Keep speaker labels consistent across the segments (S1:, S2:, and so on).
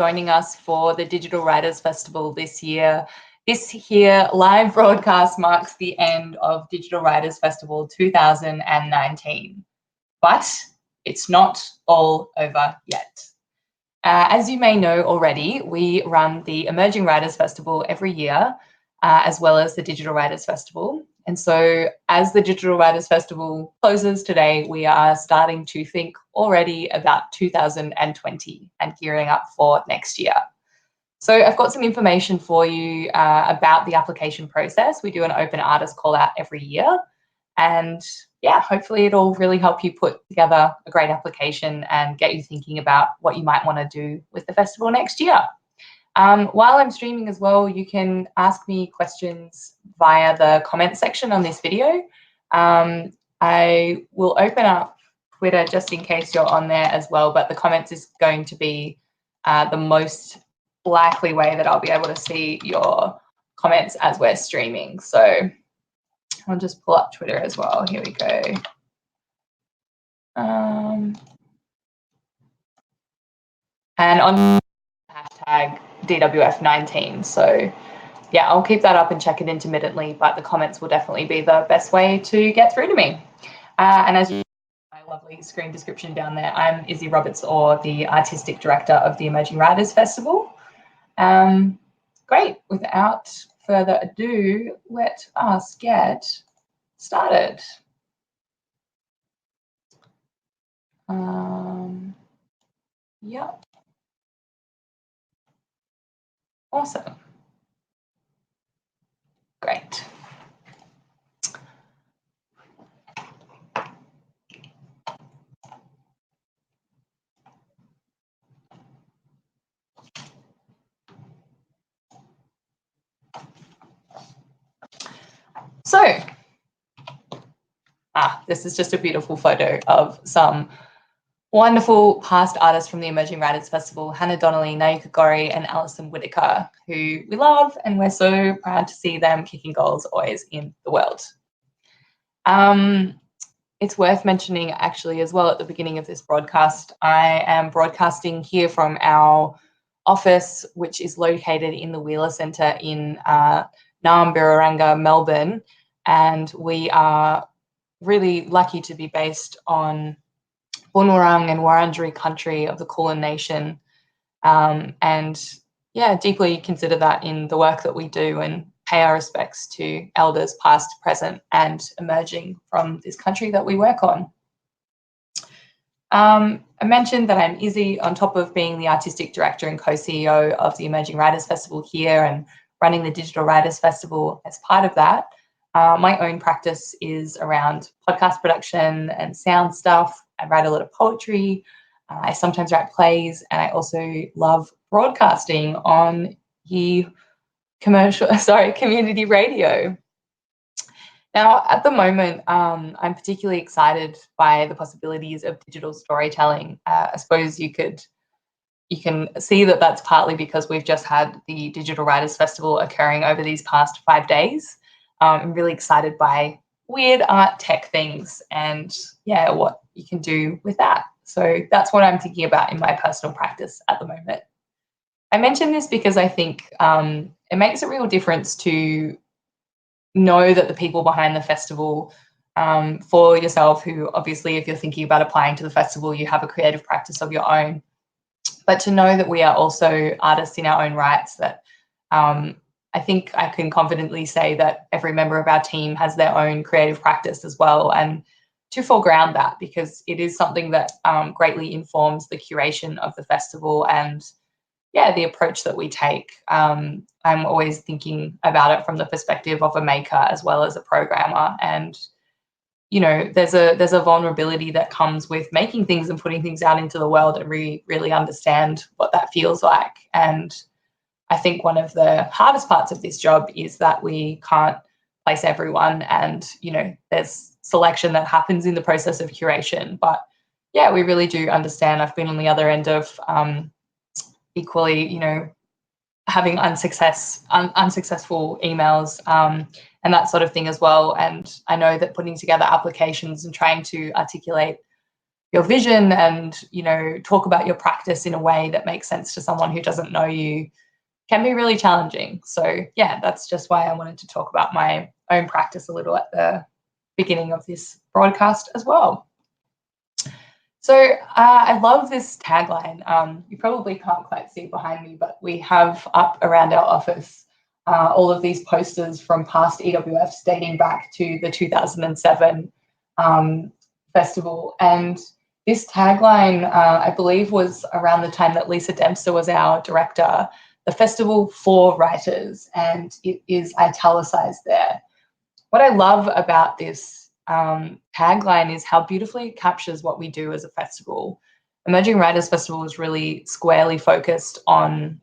S1: joining us for the Digital Writers Festival this year. This here live broadcast marks the end of Digital Writers Festival 2019, but it's not all over yet. As you may know already, we run the Emerging Writers Festival every year, as well as the Digital Writers Festival. And so as the Digital Writers Festival closes today, we are starting to think already about 2020 and gearing up for next year. So I've got some information for you about the application process. We do an open artist call out every year. And yeah, hopefully it'll really help you put together a great application and get you thinking about what you might want to do with the festival next year. While I'm streaming as well, you can ask me questions via the comment section on this video. I will open up Twitter just in case you're on there as well, but the comments is going to be the most likely way that I'll be able to see your comments as we're streaming. So I'll just pull up Twitter as well. Here we go. And on hashtag DWF19. So yeah, I'll keep that up and check it intermittently, but the comments will definitely be the best way to get through to me. And as you see my lovely screen description down there, I'm Izzy Roberts-Orr, the Artistic Director of the Emerging Writers Festival. Great, without further ado, let us get started. Yep. Awesome. Great. So, this is just a beautiful photo of some wonderful past artists from the Emerging Writers Festival, Hannah Donnelly, Nayuka Gori, and Alison Whitaker, who we love, and we're so proud to see them kicking goals always in the world. It's worth mentioning actually as well at the beginning of this broadcast, I am broadcasting here from our office, which is located in the Wheeler Centre in Narrabirranga, Melbourne, and we are really lucky to be based on Bunurong and Wurundjeri country of the Kulin Nation, and yeah, deeply consider that in the work that we do and pay our respects to elders past, present, and emerging from this country that we work on. I mentioned that I'm Izzy, on top of being the Artistic Director and co-CEO of the Emerging Writers Festival here and running the Digital Writers Festival as part of that. My own practice is around podcast production and sound stuff. I write a lot of poetry. I sometimes write plays, and I also love broadcasting on the community radio. Now, at the moment, I'm particularly excited by the possibilities of digital storytelling. I suppose you can see that that's partly because we've just had the Digital Writers Festival occurring over these past 5 days. I'm really excited by weird art tech things and yeah, what you can do with that. So that's what I'm thinking about in my personal practice at the moment. I mention this because I think it makes a real difference to know that the people behind the festival, for yourself, who obviously if you're thinking about applying to the festival, you have a creative practice of your own, but to know that we are also artists in our own rights, that I think I can confidently say that every member of our team has their own creative practice as well, and to foreground that, because it is something that greatly informs the curation of the festival and yeah, the approach that we take. I'm always thinking about it from the perspective of a maker as well as a programmer, and you know, there's a vulnerability that comes with making things and putting things out into the world, and really understand what that feels like. And I think one of the hardest parts of this job is that we can't place everyone, and you know, there's selection that happens in the process of curation. But yeah, we really do understand. I've been on the other end of equally, you know, having unsuccessful emails and that sort of thing as well. And I know that putting together applications and trying to articulate your vision and, talk about your practice in a way that makes sense to someone who doesn't know you can be really challenging. So yeah, that's just why I wanted to talk about my own practice a little at the beginning of this broadcast as well. So I love this tagline. You probably can't quite see behind me, but we have up around our office all of these posters from past EWFs dating back to the 2007 festival. And this tagline, I believe, was around the time that Lisa Dempster was our director, the festival for writers, and it is italicized there. What I love about this tagline is how beautifully it captures what we do as a festival. Emerging Writers Festival is really squarely focused on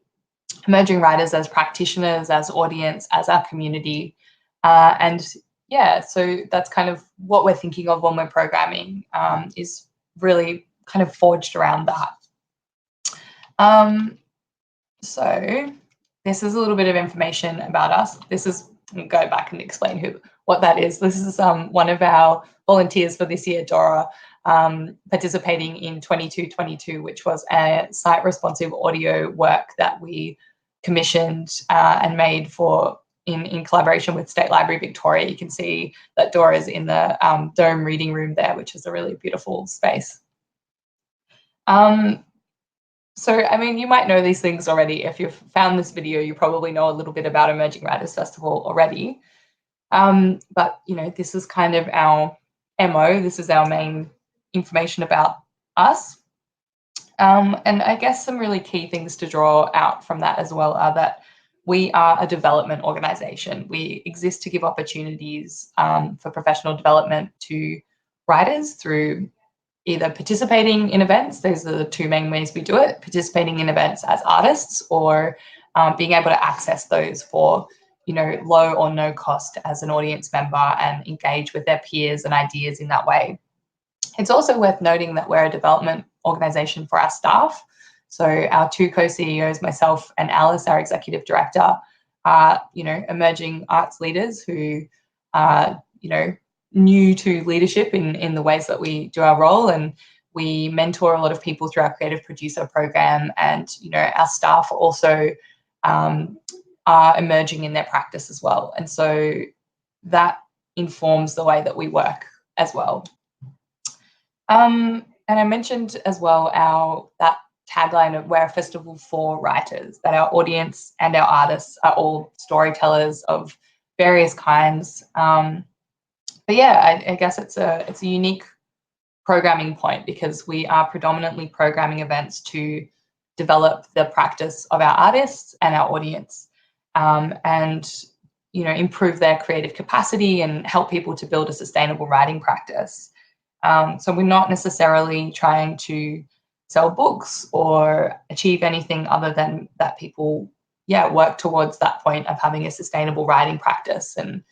S1: emerging writers as practitioners, as audience, as our community. And yeah, so that's kind of what we're thinking of when we're programming, is really kind of forged around that. So this is a little bit of information about us. This is, I'll go back and explain what that is. This is one of our volunteers for this year, Dora, participating in 2222, which was a site responsive audio work that we commissioned and made in collaboration with State Library Victoria. You can see that Dora is in the Dome reading room there, which is a really beautiful space. So, I mean, you might know these things already. If you've found this video, you probably know a little bit about Emerging Writers Festival already. But, this is kind of our MO. This is our main information about us. And I guess some really key things to draw out from that as well are that we are a development organisation. We exist to give opportunities for professional development to writers through either participating in events, those are the two main ways we do it, participating in events as artists, or being able to access those for, low or no cost as an audience member and engage with their peers and ideas in that way. It's also worth noting that we're a development organisation for our staff. So our two co-CEOs, myself and Alice, our executive director, are, emerging arts leaders who are, new to leadership in the ways that we do our role, and we mentor a lot of people through our creative producer program, and our staff also are emerging in their practice as well, and so that informs the way that we work as well. And I mentioned as well that tagline of we're a festival for writers, that our audience and our artists are all storytellers of various kinds. But yeah, I guess it's a unique programming point because we are predominantly programming events to develop the practice of our artists and our audience, and improve their creative capacity and help people to build a sustainable writing practice. So we're not necessarily trying to sell books or achieve anything other than that people, work towards that point of having a sustainable writing practice. And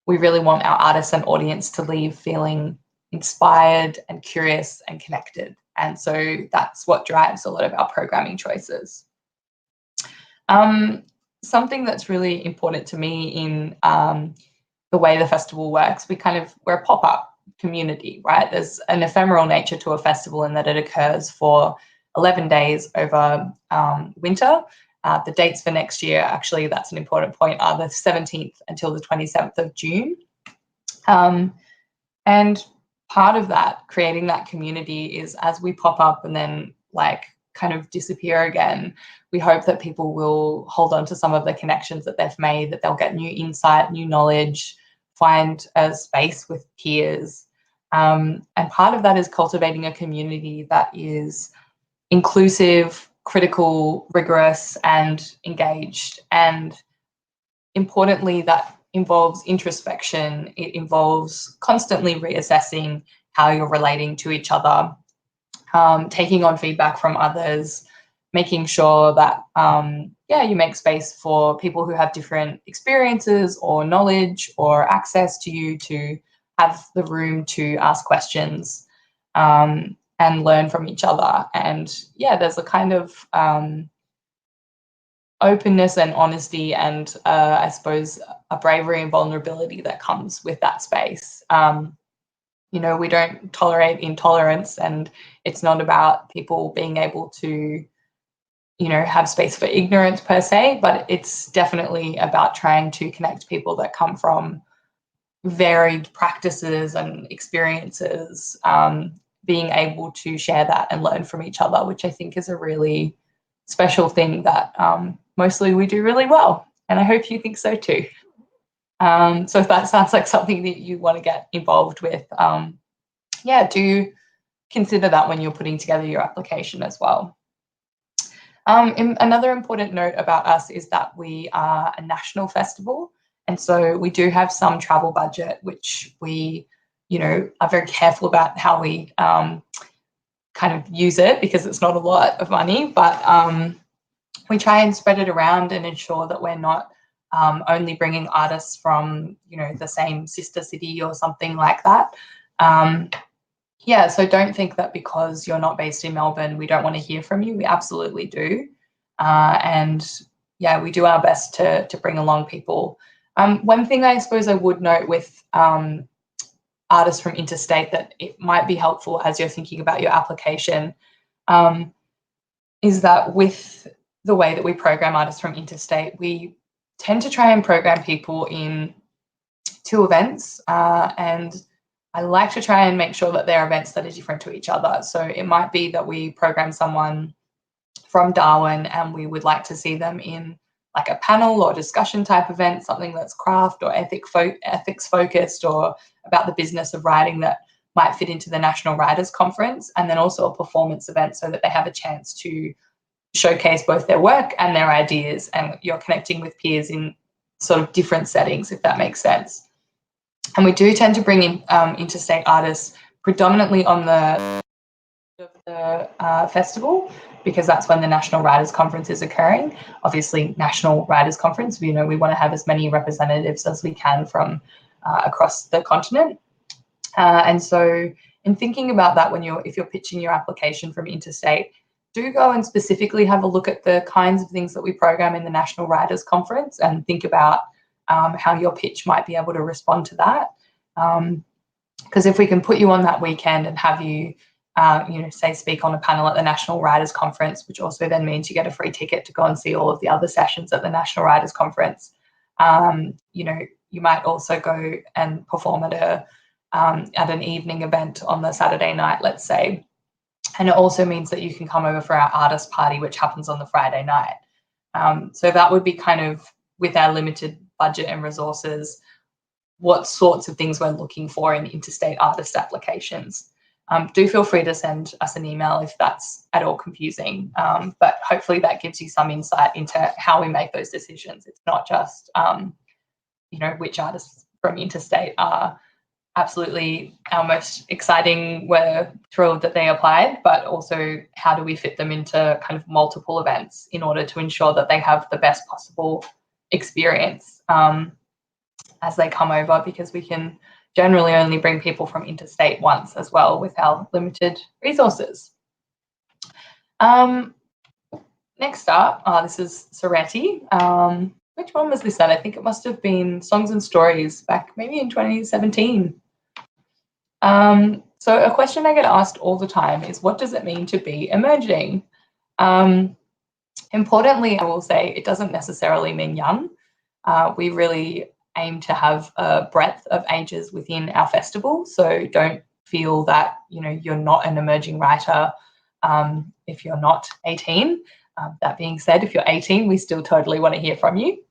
S1: we really want our artists and audience to leave feeling inspired and curious and connected. And so that's what drives a lot of our programming choices. Something that's really important to me in the way the festival works, we're a pop-up community, right? There's an ephemeral nature to a festival in that it occurs for 11 days over winter. The dates for next year, actually, that's an important point, are the 17th until the 27th of June. And part of that, creating that community, is as we pop up and then kind of disappear again, we hope that people will hold on to some of the connections that they've made, that they'll get new insight, new knowledge, find a space with peers. And part of that is cultivating a community that is inclusive, critical, rigorous, and engaged. And importantly, that involves introspection. It involves constantly reassessing how you're relating to each other, taking on feedback from others, making sure that, you make space for people who have different experiences or knowledge or access to you to have the room to ask questions and learn from each other. And there's a kind of openness and honesty and I suppose a bravery and vulnerability that comes with that space. You know, we don't tolerate intolerance, and it's not about people being able to, you know, have space for ignorance per se, but it's definitely about trying to connect people that come from varied practices and experiences, being able to share that and learn from each other, which I think is a really special thing that mostly we do really well. And I hope you think so too. So if that sounds like something that you want to get involved with, yeah, do consider that when you're putting together your application as well. Another important note about us is that we are a national festival. And so we do have some travel budget, which we, you know, are very careful about how we kind of use it, because it's not a lot of money, but we try and spread it around and ensure that we're not only bringing artists from, you know, the same sister city or something like that. Yeah, so don't think that because you're not based in Melbourne, we don't want to hear from you. We absolutely do. And yeah, we do our best to bring along people. One thing I suppose I would note with artists from Interstate that it might be helpful as you're thinking about your application, is that with the way that we program artists from Interstate, we tend to try and program people in 2 events, and I like to try and make sure that they're events that are different to each other. So it might be that we program someone from Darwin and we would like to see them in like a panel or discussion type event, something that's craft or ethics focused or about the business of writing that might fit into the National Writers Conference, and then also a performance event so that they have a chance to showcase both their work and their ideas, and you're connecting with peers in sort of different settings, if that makes sense. And we do tend to bring in interstate artists predominantly on the festival, because that's when the National Writers Conference is occurring. Obviously, National Writers Conference, you know, we want to have as many representatives as we can from across the continent. And so in thinking about that, if you're pitching your application from Interstate, do go and specifically have a look at the kinds of things that we program in the National Writers Conference and think about how your pitch might be able to respond to that. Because if we can put you on that weekend and have you, you know, say speak on a panel at the National Writers Conference, which also then means you get a free ticket to go and see all of the other sessions at the National Writers Conference. You know, you might also go and perform at an evening event on the Saturday night, let's say. And it also means that you can come over for our artist party, which happens on the Friday night. So that would be kind of, with our limited budget and resources, what sorts of things we're looking for in interstate artist applications. Do feel free to send us an email if that's at all confusing, but hopefully that gives you some insight into how we make those decisions. It's not just, you know, which artists from interstate are absolutely our most exciting, we're thrilled that they applied, but also how do we fit them into kind of multiple events in order to ensure that they have the best possible experience as they come over, because we can generally only bring people from interstate once as well with our limited resources. Next up, this is Soretti. Which one was this at? I think it must have been Songs and Stories back maybe in 2017. So a question I get asked all the time is, what does it mean to be emerging? Importantly, I will say it doesn't necessarily mean young. We really aim to have a breadth of ages within our festival, so don't feel that, you know, you're not an emerging writer if you're not 18. That being said, if you're 18, we still totally want to hear from you.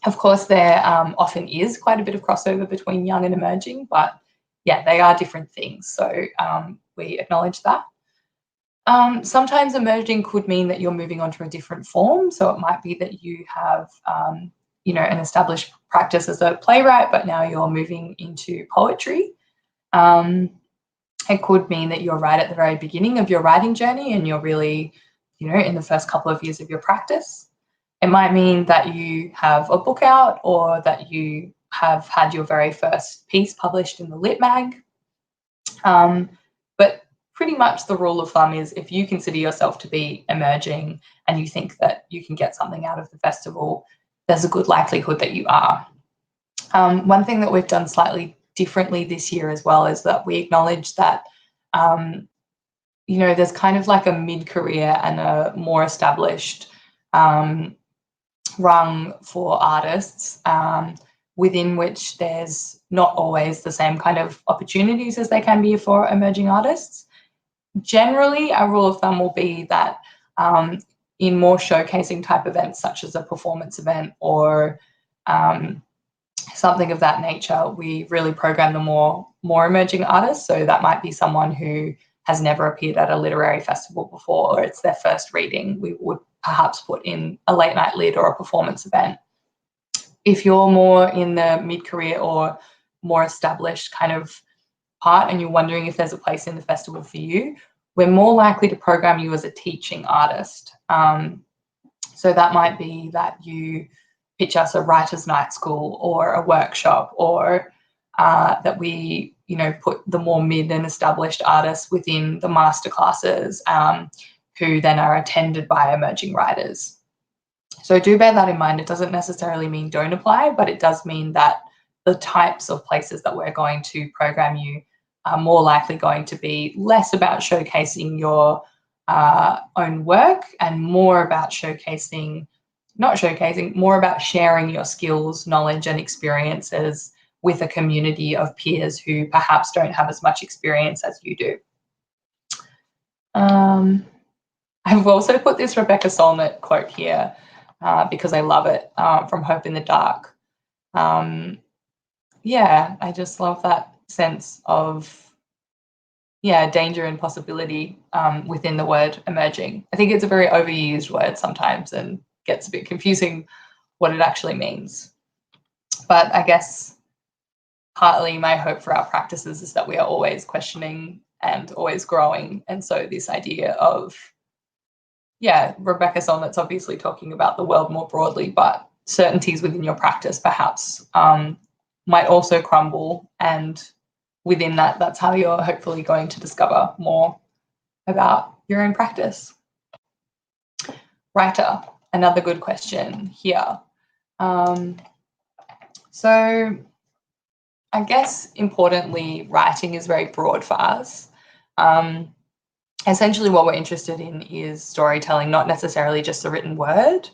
S1: Of course, there often is quite a bit of crossover between young and emerging, but yeah, they are different things. So we acknowledge that. Sometimes emerging could mean that you're moving on to a different form. So it might be that you have, you know, an established practice as a playwright, but now you're moving into poetry. It could mean that you're right at the very beginning of your writing journey and you're really, you know, in the first couple of years of your practice. It might mean that you have a book out, or that you have had your very first piece published in the Lit Mag. But pretty much the rule of thumb is, if you consider yourself to be emerging and you think that you can get something out of the festival, there's a good likelihood that you are. One thing that we've done slightly differently this year as well is that we acknowledge that, there's kind of like a mid-career and a more established rung for artists, within which there's not always the same kind of opportunities as they can be for emerging artists. Generally, our rule of thumb will be that in more showcasing type events, such as a performance event or something of that nature, we really program the more emerging artists. So that might be someone who has never appeared at a literary festival before, or it's their first reading. We would perhaps put in a late night lit or a performance event. If you're more in the mid-career or more established kind of part and you're wondering if there's a place in the festival for you, we're more likely to program you as a teaching artist. So that might be that you pitch us a writer's night school or a workshop, or that we, put the more mid and established artists within the masterclasses, who then are attended by emerging writers. So do bear that in mind. It doesn't necessarily mean don't apply, but it does mean that the types of places that we're going to program you are more likely going to be less about showcasing your own work and more about more about sharing your skills, knowledge, and experiences with a community of peers who perhaps don't have as much experience as you do. I've also put this Rebecca Solnit quote here because I love it, from Hope in the Dark. Yeah, I just love that sense of, danger and possibility within the word emerging. I think it's a very overused word sometimes and gets a bit confusing what it actually means. But I guess partly my hope for our practices is that we are always questioning and always growing. And so this idea of, Rebecca Solnit's obviously talking about the world more broadly, but certainties within your practice perhaps might also crumble, and within that, that's how you're hopefully going to discover more about your own practice. Writer, another good question here. So I guess importantly, writing is very broad for us. Essentially what we're interested in is storytelling, not necessarily just the written word.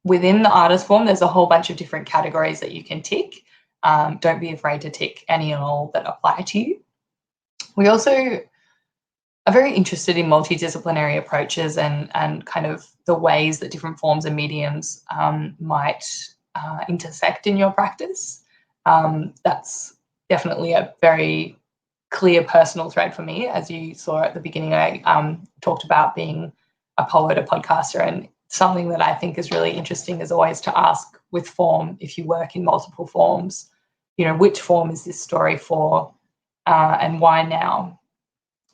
S1: Within the artist form, there's a whole bunch of different categories that you can tick. Don't be afraid to tick any and all that apply to you. We also are very interested in multidisciplinary approaches and kind of the ways that different forms and mediums might intersect in your practice. That's definitely a very clear personal thread for me. As you saw at the beginning, I talked about being a poet, a podcaster, and something that I think is really interesting is always to ask with form, if you work in multiple forms, which form is this story for, and why now?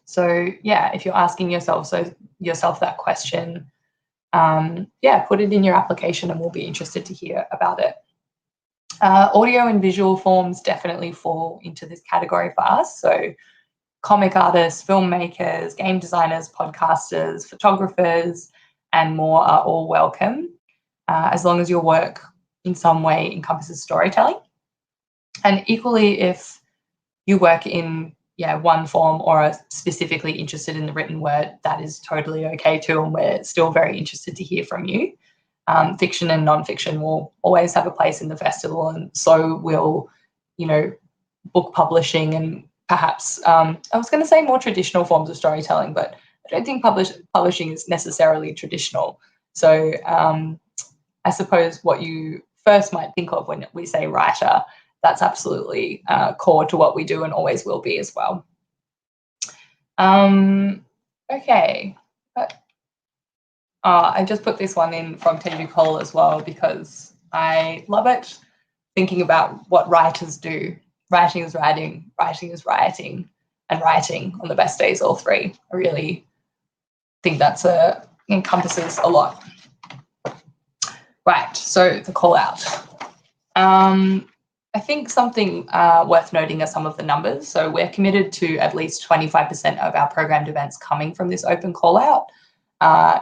S1: So if you're asking yourself that question, put it in your application and we'll be interested to hear about it. Audio and visual forms definitely fall into this category for us. So comic artists, filmmakers, game designers, podcasters, photographers, and more are all welcome, as long as your work in some way encompasses storytelling. And equally, if you work in one form or are specifically interested in the written word, that is totally okay too, and we're still very interested to hear from you. Fiction and non-fiction will always have a place in the festival, and so will, book publishing and perhaps, I was going to say more traditional forms of storytelling, but I don't think publishing is necessarily traditional. So I suppose what you first might think of when we say writer, that's absolutely core to what we do and always will be as well. Okay. I just put this one in from Teju Cole as well because I love it. Thinking about what writers do. Writing is writing, writing is writing, and writing on the best days, all three. I really think that's encompasses a lot. Right, so the call out. I think something worth noting are some of the numbers. So we're committed to at least 25% of our programmed events coming from this open call out.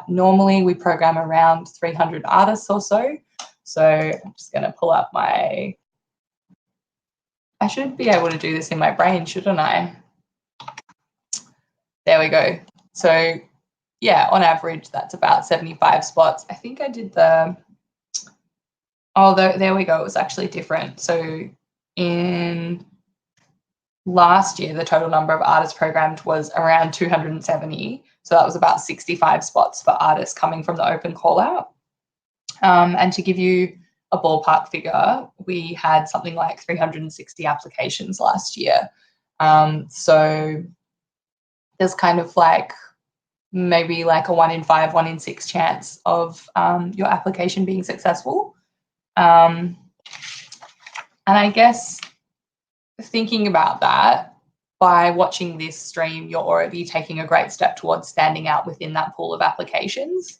S1: Normally we program around 300 artists or so. So I'm just going to pull up my I should be able to do this in my brain, shouldn't I? There we go. So yeah, on average, that's about 75 spots. I think I did the, oh, there we go. It was actually different. So in last year, the total number of artists programmed was around 270. So that was about 65 spots for artists coming from the open call out. And to give you a ballpark figure, we had something like 360 applications last year. So there's kind of like maybe like a 1 in 5, 1 in 6 chance of your application being successful. And I guess thinking about that, by watching this stream, you're already taking a great step towards standing out within that pool of applications.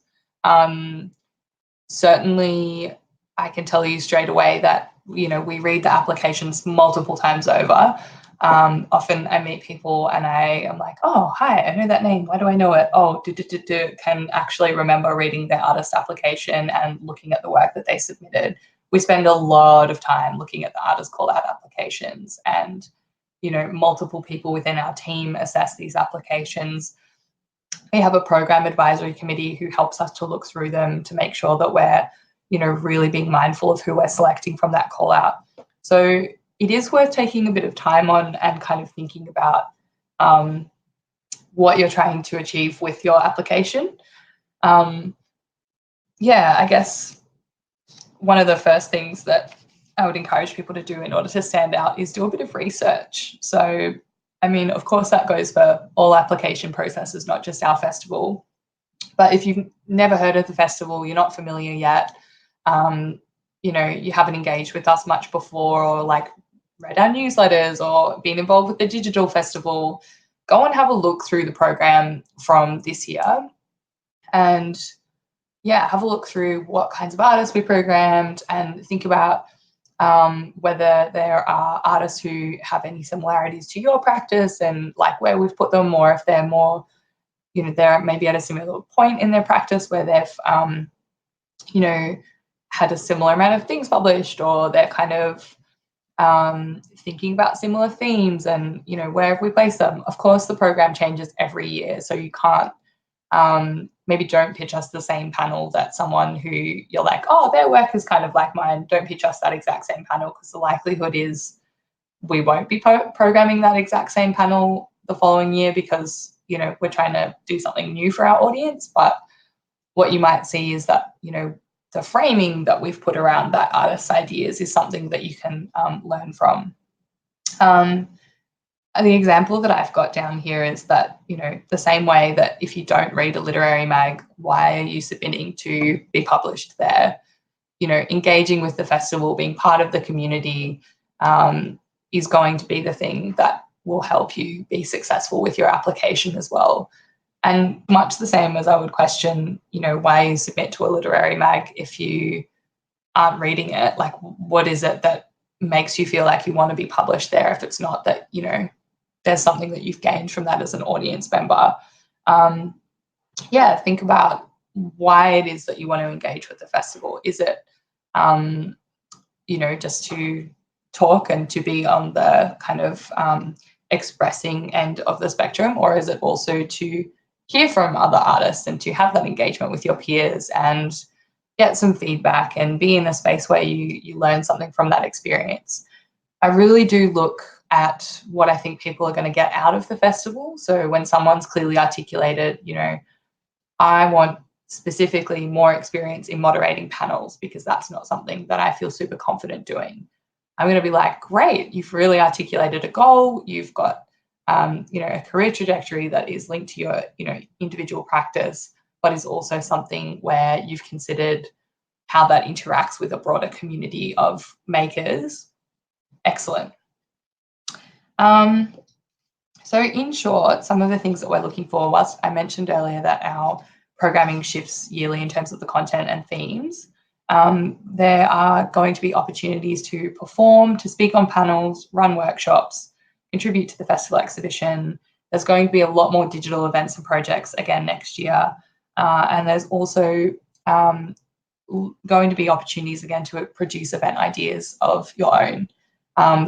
S1: Certainly, I can tell you straight away that, we read the applications multiple times over. Often I meet people and I am like, oh, hi, I know that name. Why do I know it? Oh, can actually remember reading their artist application and looking at the work that they submitted. We spend a lot of time looking at the artist call out applications, and, multiple people within our team assess these applications. We have a program advisory committee who helps us to look through them to make sure that we're, really being mindful of who we're selecting from that call out. So it is worth taking a bit of time on and kind of thinking about what you're trying to achieve with your application. Yeah, I guess one of the first things that I would encourage people to do in order to stand out is do a bit of research. So, I mean, of course, that goes for all application processes, not just our festival. But if you've never heard of the festival, you're not familiar yet, you haven't engaged with us much before, or like read our newsletters or been involved with the digital festival, go and have a look through the program from this year. And yeah, have a look through what kinds of artists we programmed and think about whether there are artists who have any similarities to your practice and like where we've put them, or if they're more, they're maybe at a similar point in their practice where they've, had a similar amount of things published, or they're kind of thinking about similar themes, and, where have we placed them? Of course, the program changes every year, so you can't, maybe don't pitch us the same panel that someone who you're like, oh, their work is kind of like mine. Don't pitch us that exact same panel, because the likelihood is we won't be programming that exact same panel the following year, because, we're trying to do something new for our audience. But what you might see is that, the framing that we've put around that artist's ideas is something that you can learn from. The example that I've got down here is that, the same way that if you don't read a literary mag, why are you submitting to be published there? Engaging with the festival, being part of the community is going to be the thing that will help you be successful with your application as well. And much the same as I would question, why you submit to a literary mag if you aren't reading it. Like, what is it that makes you feel like you want to be published there if it's not that, there's something that you've gained from that as an audience member? Think about why it is that you want to engage with the festival. Is it, just to talk and to be on the kind of expressing end of the spectrum, or is it also to hear from other artists and to have that engagement with your peers and get some feedback and be in a space where you learn something from that experience? I really do look at what I think people are going to get out of the festival. So when someone's clearly articulated, I want specifically more experience in moderating panels because that's not something that I feel super confident doing, I'm going to be like, great, you've really articulated a goal. You've got, a career trajectory that is linked to your, individual practice, but is also something where you've considered how that interacts with a broader community of makers. Excellent. So in short, some of the things that we're looking for, whilst I mentioned earlier that our programming shifts yearly in terms of the content and themes, there are going to be opportunities to perform, to speak on panels, run workshops, contribute to the festival exhibition. There's going to be a lot more digital events and projects again next year. And there's also going to be opportunities again to produce event ideas of your own.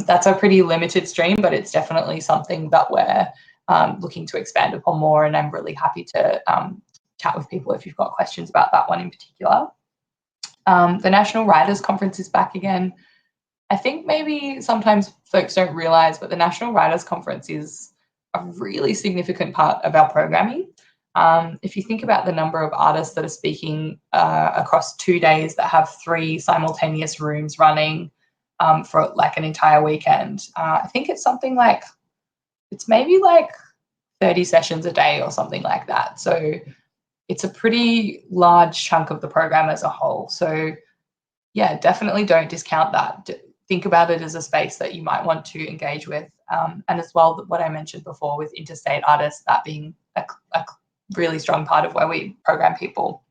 S1: That's a pretty limited stream, but it's definitely something that we're looking to expand upon more, and I'm really happy to chat with people if you've got questions about that one in particular. The National Writers Conference is back again. I think maybe sometimes folks don't realise, but the National Writers Conference is a really significant part of our programming. If you think about the number of artists that are speaking across 2 days that have 3 simultaneous rooms running for like an entire weekend, I think it's something like, it's maybe like 30 sessions a day or something like that. So it's a pretty large chunk of the program as a whole. So yeah, definitely don't discount that. Think about it as a space that you might want to engage with. And as well, what I mentioned before with interstate artists, that being a really strong part of where we program people.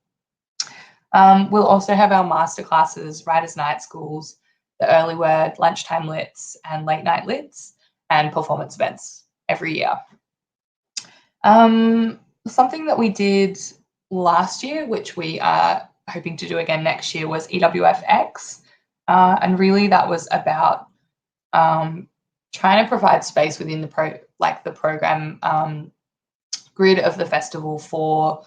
S1: We'll also have our masterclasses, writers' night schools, the early word, lunchtime lits, and late night lits, and performance events every year. Something that we did last year, which we are hoping to do again next year, was EWFX. And really that was about trying to provide space within the program grid of the festival for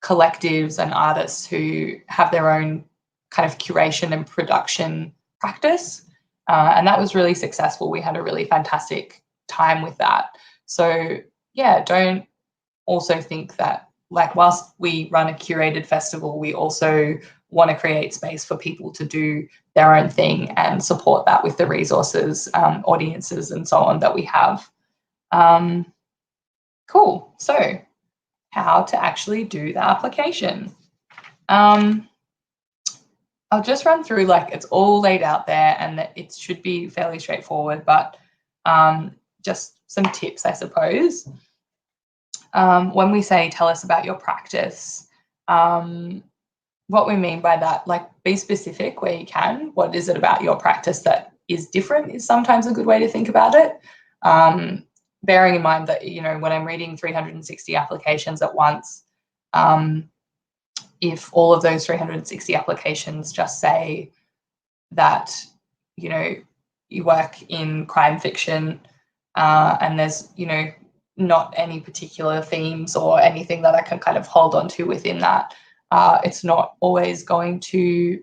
S1: collectives and artists who have their own kind of curation and production practice. And that was really successful. We had a really fantastic time with that. So yeah, don't also think that, like, whilst we run a curated festival, we also want to create space for people to do their own thing and support that with the resources, audiences, and so on that we have. Cool. So how to actually do the application. I'll just run through, like, it's all laid out there and that it should be fairly straightforward, but just some tips, I suppose. When we say tell us about your practice, what we mean by that, like, be specific where you can. What is it about your practice that is different is sometimes a good way to think about it. Bearing in mind that, you know, when I'm reading 360 applications at once, if all of those 360 applications just say that, you know, you work in crime fiction and there's, you know, not any particular themes or anything that I can kind of hold on to within that, it's not always going to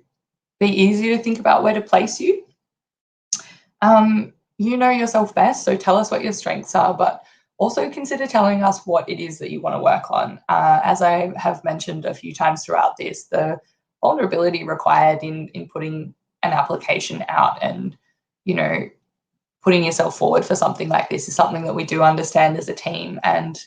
S1: be easy to think about where to place you. You know yourself best, so tell us what your strengths are, but also consider telling us what it is that you want to work on. As I have mentioned a few times throughout this, the vulnerability required in putting an application out and, you know, putting yourself forward for something like this is something that we do understand as a team, and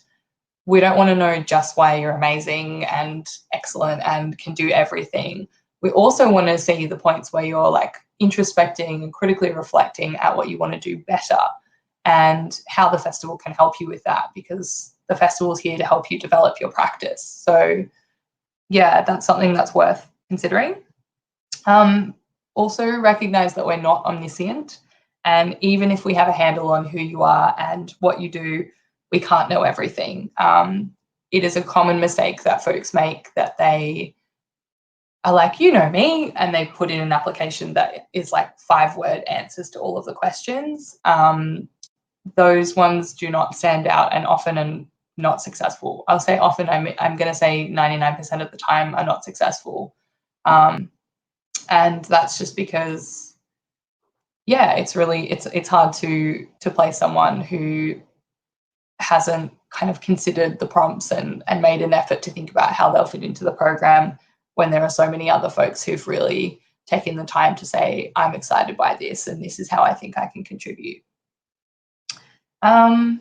S1: we don't want to know just why you're amazing and excellent and can do everything. We also want to see the points where you're, like, introspecting and critically reflecting at what you want to do better and how the festival can help you with that, because the festival is here to help you develop your practice. So yeah, that's something that's worth considering. Also recognize that we're not omniscient, and even if we have a handle on who you are and what you do, we can't know everything. It is a common mistake that folks make, that they are like, you know me, and they put in an application that is like 5-word answers to all of the questions. Those ones do not stand out and often are not successful. I'll say often, I'm going to say 99% of the time are not successful. And that's just because, yeah, it's hard to place someone who hasn't kind of considered the prompts and made an effort to think about how they'll fit into the program, when there are so many other folks who've really taken the time to say, I'm excited by this and this is how I think I can contribute. Yeah,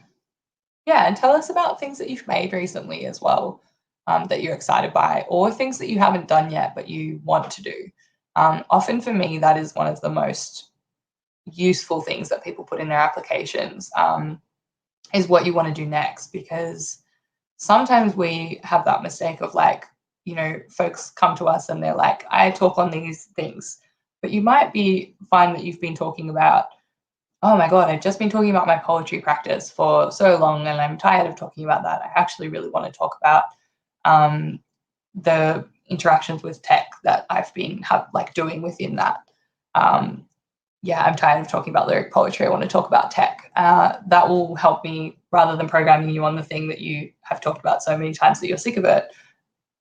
S1: and tell us about things that you've made recently as well, that you're excited by, or things that you haven't done yet but you want to do. Often for me, that is one of the most useful things that people put in their applications, is what you want to do next, because sometimes we have that mistake of, like, you know, folks come to us and they're like, I talk on these things, but you might find that you've been talking about, oh my God, I've just been talking about my poetry practice for so long and I'm tired of talking about that. I actually really want to talk about the interactions with tech that I've been doing within that. yeah, I'm tired of talking about lyric poetry, I want to talk about tech. That will help me, rather than programming you on the thing that you have talked about so many times that you're sick of it,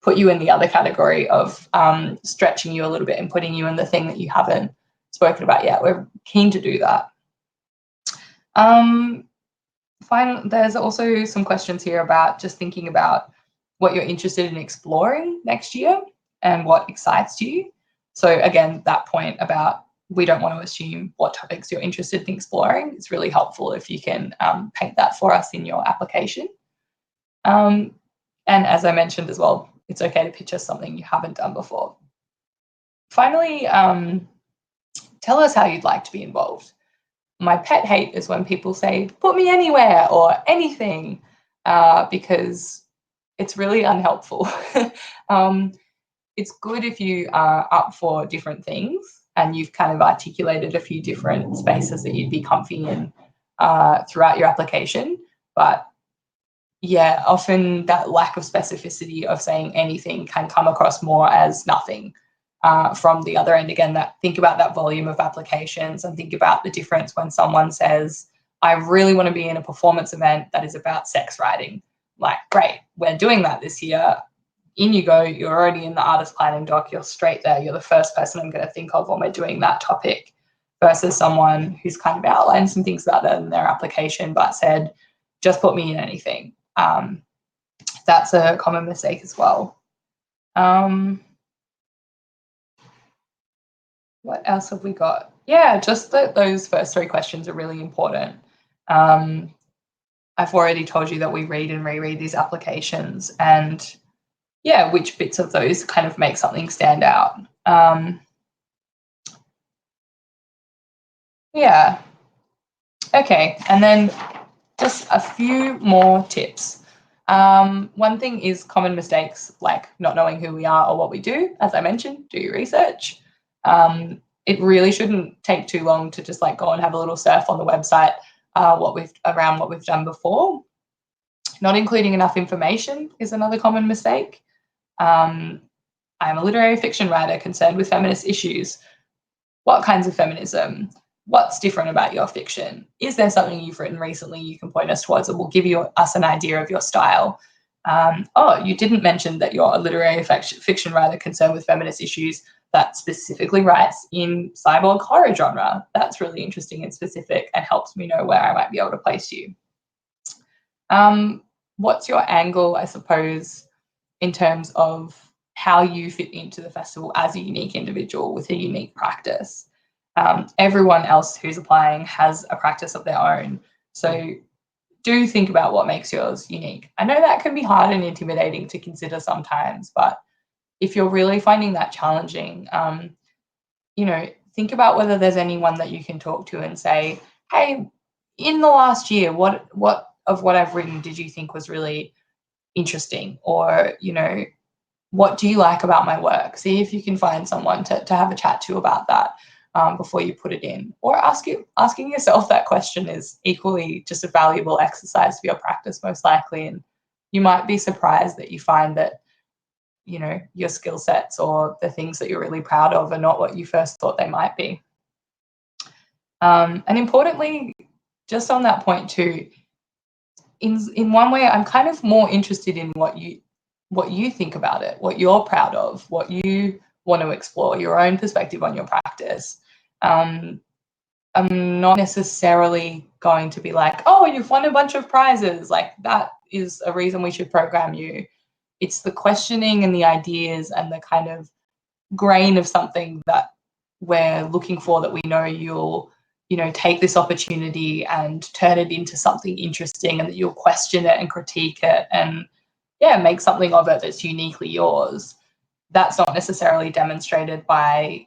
S1: put you in the other category of stretching you a little bit and putting you in the thing that you haven't spoken about yet. We're keen to do that. There's also some questions here about just thinking about what you're interested in exploring next year and what excites you. So again, that point about we don't want to assume what topics you're interested in exploring. It's really helpful if you can paint that for us in your application. And as I mentioned as well, it's okay to pitch us something you haven't done before. Finally, tell us how you'd like to be involved. My pet hate is when people say, put me anywhere or anything, because it's really unhelpful. It's good if you are up for different things and you've kind of articulated a few different spaces that you'd be comfy in throughout your application. But yeah, often that lack of specificity of saying anything can come across more as nothing from the other end. Again, think about that volume of applications and think about the difference when someone says, I really want to be in a performance event that is about sex writing. Like, great, we're doing that this year. In you go, you're already in the artist planning doc, you're straight there. You're the first person I'm going to think of when we're doing that topic, versus someone who's kind of outlined some things about that in their application but said, just put me in anything. That's a common mistake as well. What else have we got? Yeah, just that those first three questions are really important. I've already told you that we read and reread these applications, and yeah, which bits of those kind of make something stand out. Yeah. Okay, and then just a few more tips. One thing is common mistakes, like not knowing who we are or what we do. As I mentioned, do your research. It really shouldn't take too long to just like go and have a little surf on the website what we've done before. Not including enough information is another common mistake. I'm a literary fiction writer concerned with feminist issues. What kinds of feminism? What's different about your fiction? Is there something you've written recently you can point us towards that will give us an idea of your style? Oh, you didn't mention that you're a literary fiction writer concerned with feminist issues that specifically writes in cyborg horror genre. That's really interesting and specific and helps me know where I might be able to place you. What's your angle, I suppose, in terms of how you fit into the festival as a unique individual with a unique practice? Everyone else who's applying has a practice of their own. So do think about what makes yours unique. I know that can be hard and intimidating to consider sometimes, but if you're really finding that challenging, think about whether there's anyone that you can talk to and say, hey, in the last year, what of what I've written did you think was really interesting? Or, what do you like about my work? See if you can find someone to have a chat to about that before you put it in. Or asking yourself that question is equally just a valuable exercise for your practice, most likely. And you might be surprised that you find that, your skill sets or the things that you're really proud of are not what you first thought they might be. And importantly, just on that point too, in one way, I'm kind of more interested in what you think about it, what you're proud of, what you want to explore, your own perspective on your practice. I'm not necessarily going to be like, oh, you've won a bunch of prizes. Like that is a reason we should program you. It's the questioning and the ideas and the kind of grain of something that we're looking for, that we know you'll take this opportunity and turn it into something interesting, and that you'll question it and critique it and make something of it that's uniquely yours. That's not necessarily demonstrated by,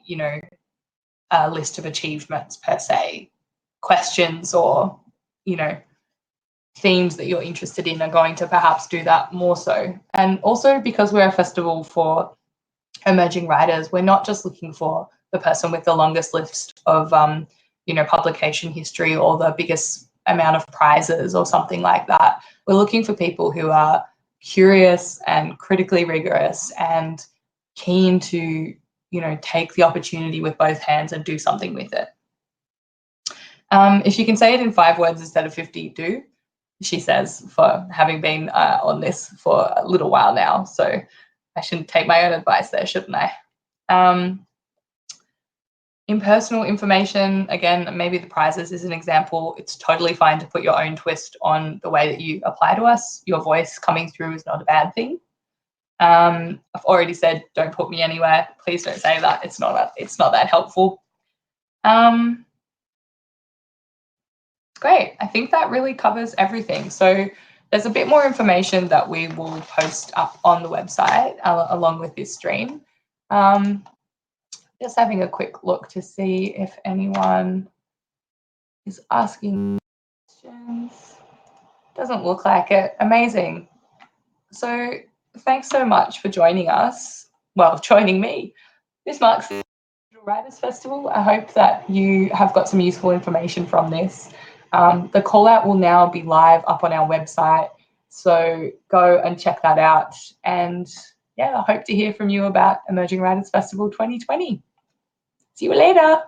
S1: a list of achievements per se. Questions or, themes that you're interested in are going to perhaps do that more so. And also, because we're a festival for emerging writers, we're not just looking for the person with the longest list of, publication history or the biggest amount of prizes or something like that. We're looking for people who are curious and critically rigorous and keen to, take the opportunity with both hands and do something with it. If you can say it in 5 words instead of 50, do, she says, for having been on this for a little while now. So I shouldn't take my own advice there, shouldn't I? Impersonal information, again, maybe the prizes is an example. It's totally fine to put your own twist on the way that you apply to us. Your voice coming through is not a bad thing. I've already said, don't put me anywhere. Please don't say that. It's not that helpful. Great. I think that really covers everything. So there's a bit more information that we will post up on the website along with this stream. Just having a quick look to see if anyone is asking questions. Doesn't look like it. Amazing. So thanks so much for joining us. Well, joining me. This marks the Digital Writers Festival. I hope that you have got some useful information from this. The call out will now be live up on our website. So go and check that out. And yeah, I hope to hear from you about Emerging Writers Festival 2020. See you later.